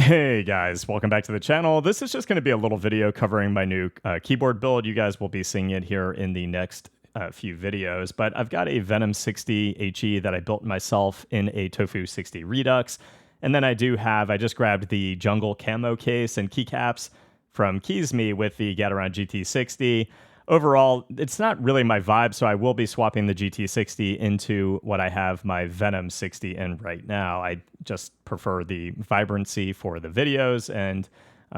Hey guys, welcome back to the channel. This is just going to be a little video covering my new keyboard build. You guys will be seeing it here in the next few videos, but I've got a Venom 60 HE that I built myself in a Tofu 60 Redux. And then I just grabbed the Jungle Camo case and keycaps from Kiwi with the Gateron GT60. Overall, it's not really my vibe, so I will be swapping the GT60 into what I have my Venom 60 in right now. I just prefer the vibrancy for the videos and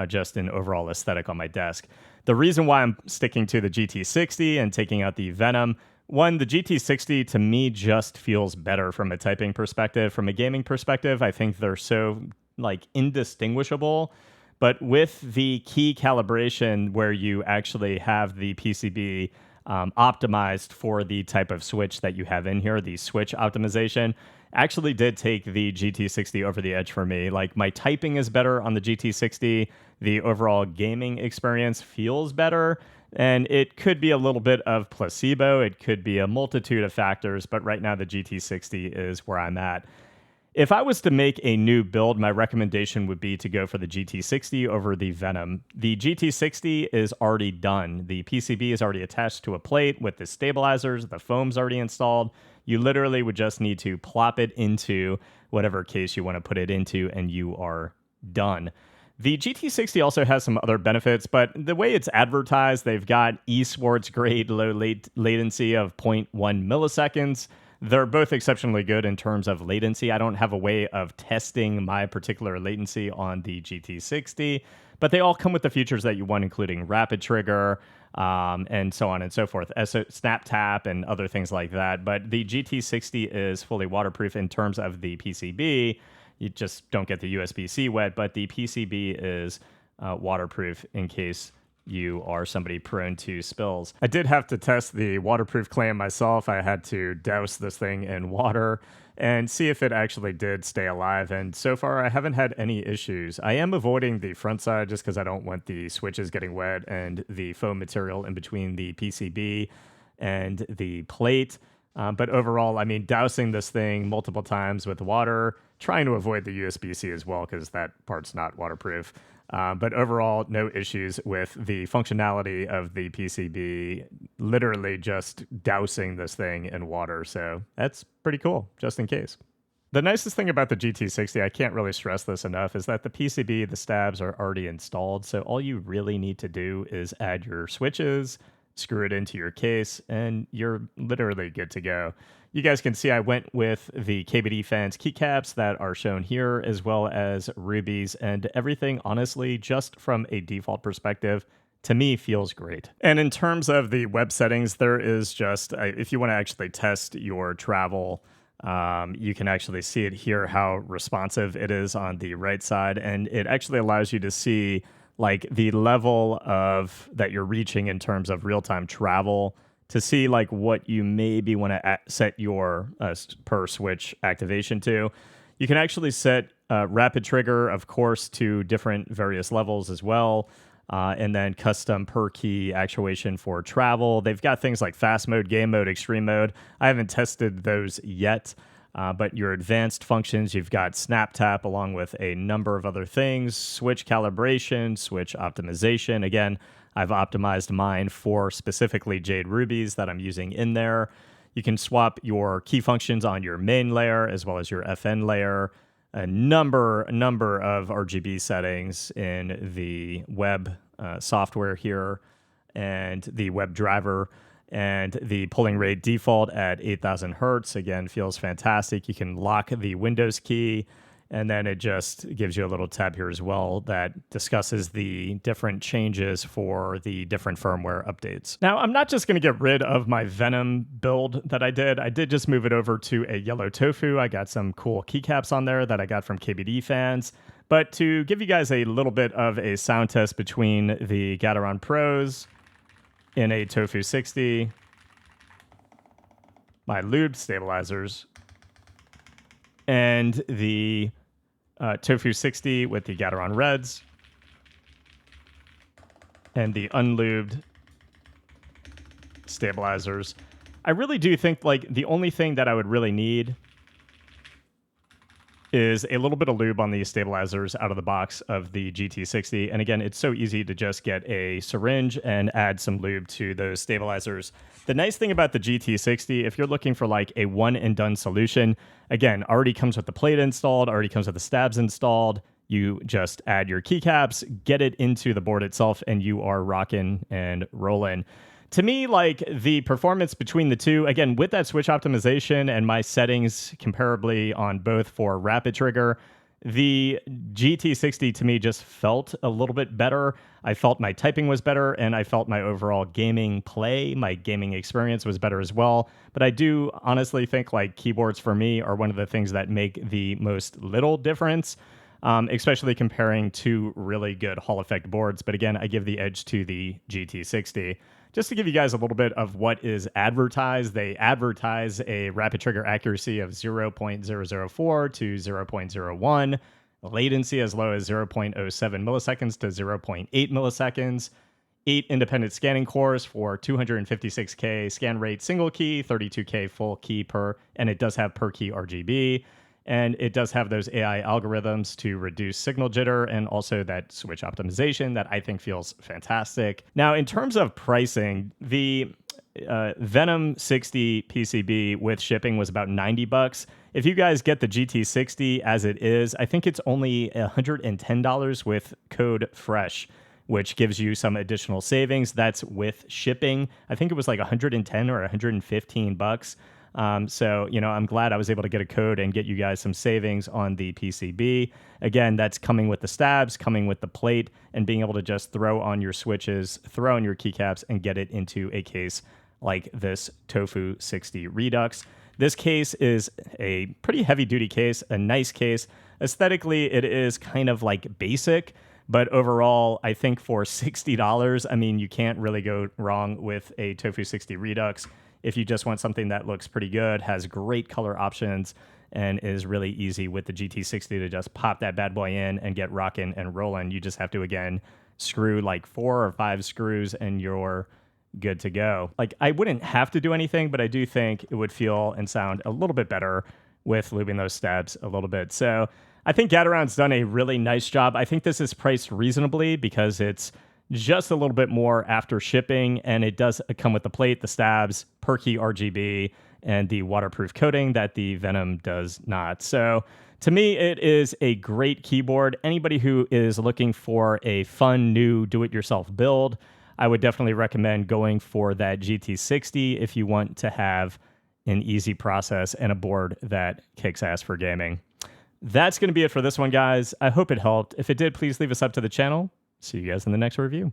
just an overall aesthetic on my desk. The reason why I'm sticking to the GT60 and taking out the Venom, one, the GT60 to me just feels better from a typing perspective. From a gaming perspective, I think they're so indistinguishable. But with the key calibration where you actually have the PCB optimized for the type of switch that you have in here, the switch optimization, actually did take the GT60 over the edge for me. Like, my typing is better on the GT60. The overall gaming experience feels better. And it could be a little bit of placebo. It could be a multitude of factors. But right now, the GT60 is where I'm at. If I was to make a new build, my recommendation would be to go for the GT60 over the Venom. The GT60 is already done. The PCB is already attached to a plate with the stabilizers. The foam's already installed. You literally would just need to plop it into whatever case you want to put it into, and you are done. The GT60 also has some other benefits, but the way it's advertised, they've got esports grade low latency of 0.1 milliseconds. They're both exceptionally good in terms of latency. I don't have a way of testing my particular latency on the GT60, but they all come with the features that you want, including rapid trigger and so on and so forth, snap tap and other things like that. But the GT60 is fully waterproof in terms of the PCB. You just don't get the USB-C wet, but the PCB is waterproof in case you are somebody prone to spills. I did have to test the waterproof claim myself. I had to douse this thing in water and see if it actually did stay alive. And so far, I haven't had any issues. I am avoiding the front side just because I don't want the switches getting wet and the foam material in between the PCB and the plate. But overall, I mean, dousing this thing multiple times with water, trying to avoid the USB-C as well because that part's not waterproof. But overall, no issues with the functionality of the PCB, literally just dousing this thing in water. So that's pretty cool, just in case. The nicest thing about the GT60, I can't really stress this enough, is that the PCB, the stabs are already installed. So all you really need to do is add your switches, screw it into your case, and you're literally good to go. You guys can see I went with the KBD fans keycaps that are shown here, as well as rubies, and everything, honestly, just from a default perspective, to me feels great. And in terms of the web settings, there is just, if you want to actually test your travel, you can actually see it here, how responsive it is on the right side, and it actually allows you to see like the level of that you're reaching in terms of real-time travel, to see like what you maybe want to set your per switch activation to. You can actually set rapid trigger, of course, to different various levels as well. And then custom per key actuation for travel. They've got things like fast mode, game mode, extreme mode. I haven't tested those yet. But your advanced functions, you've got snap tap along with a number of other things, switch calibration, switch optimization. Again, I've optimized mine for specifically Jade Rubies that I'm using in there. You can swap your key functions on your main layer as well as your FN layer. A number of RGB settings in the web software here and the web driver. And the polling rate default at 8,000 hertz, again, feels fantastic. You can lock the Windows key, and then it just gives you a little tab here as well that discusses the different changes for the different firmware updates. Now, I'm not just going to get rid of my Venom build that I did. I did just move it over to a yellow tofu. I got some cool keycaps on there that I got from KBD fans. But to give you guys a little bit of a sound test between the Gateron Pros in a Tofu 60, my lubed stabilizers, and the Tofu 60 with the Gateron Reds, and the unlubed stabilizers. I really do think like the only thing that I would really need is a little bit of lube on the stabilizers out of the box of the GT60. And again, it's so easy to just get a syringe and add some lube to those stabilizers. The nice thing about the GT60, if you're looking for like a one and done solution, again, already comes with the plate installed, already comes with the stabs installed. You just add your keycaps, get it into the board itself, and you are rocking and rolling. To me, like the performance between the two, again, with that switch optimization and my settings comparably on both for rapid trigger, the GT60 to me just felt a little bit better. I felt my typing was better, and I felt my overall gaming play, my gaming experience was better as well. But I do honestly think like keyboards for me are one of the things that make the most little difference. Especially comparing two really good Hall effect boards. But again, I give the edge to the GT60. Just to give you guys a little bit of what is advertised, they advertise a rapid trigger accuracy of 0.004 to 0.01, latency as low as 0.07 milliseconds to 0.8 milliseconds, 8 independent scanning cores for 256K scan rate single key, 32K full key per, and it does have per key RGB. And it does have those AI algorithms to reduce signal jitter and also that switch optimization that I think feels fantastic. Now, in terms of pricing, the Venom 60 PCB with shipping was about $90. If you guys get the GT60 as it is, I think it's only $110 with code FRESH, which gives you some additional savings. That's with shipping. I think it was like 110 or 115 bucks. So, you know, I'm glad I was able to get a code and get you guys some savings on the PCB. Again, that's coming with the stabs, coming with the plate, and being able to just throw on your switches, throw on your keycaps, and get it into a case like this Tofu 60 Redux. This case is a pretty heavy-duty case, a nice case. Aesthetically, it is kind of like basic, but overall, I think for $60, I mean, you can't really go wrong with a Tofu 60 Redux. If you just want something that looks pretty good, has great color options, and is really easy with the GT60 to just pop that bad boy in and get rocking and rolling. You just have to, again, screw like 4 or 5 screws and you're good to go. Like, I wouldn't have to do anything, but I do think it would feel and sound a little bit better with lubing those stabs a little bit. So I think Gateron's done a really nice job. I think this is priced reasonably because it's just a little bit more after shipping, and it does come with the plate, the stabs, per key RGB, and the waterproof coating that the Venom does not. So to me, it is a great keyboard. Anybody who is looking for a fun, new do-it-yourself build, I would definitely recommend going for that GT60 if you want to have an easy process and a board that kicks ass for gaming. That's going to be it for this one, guys. I hope it helped. If it did, please leave a sub to the channel. See you guys in the next review.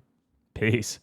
Peace.